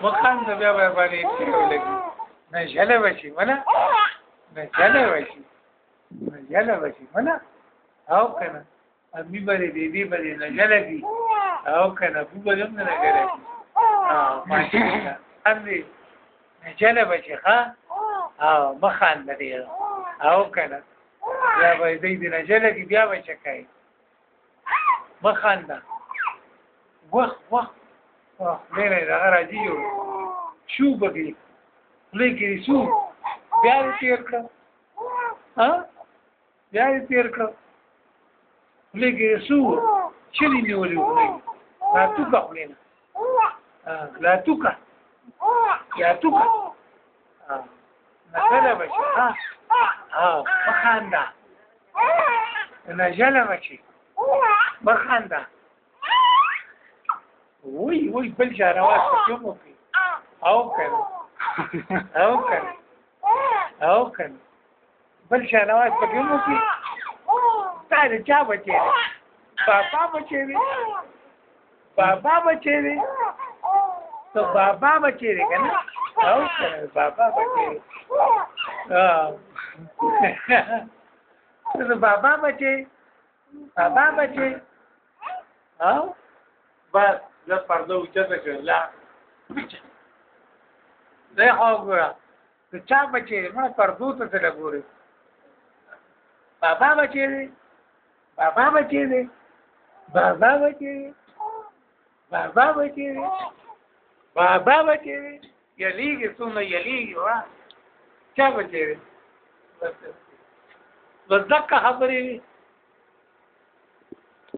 مخان ته بیا باندې ولګي نه ژله وشي منه نه ژله وشي نه ژله وشي منه او کنه امی بری دیدی بری نه ژله کی او کنه بو بلم نه غره ماشاءالله اندي نه ژله وشي ها او مخان دی او کنه بیا به دې نه ژله کی بیا به چکای مخان دا وخ نه دا راځي یو شو بګي لګي شو بیا دې تیر کړ ها بیا دې تیر کړ لګي شو چې نیولې وګړي لا توګه خلینه لا توګه یا توګه نه بشي ها مخاندا نه جاله بشي مخاندا وای بل جراوات کوم کوي او کنه بل جراوات کوم کوي تا دې چا بچي بابا بچي دي تو بابا بچي دي کنه او کنه بابا بچي تو بابا بچي او بس زه پرده اوچته کړم لا زه خو ګوره ته چا بچی ما پردو ته څه ګورې بابا بچی دی یلیږي څومره یلیږي وا چا بچی دی بس دقه خبرې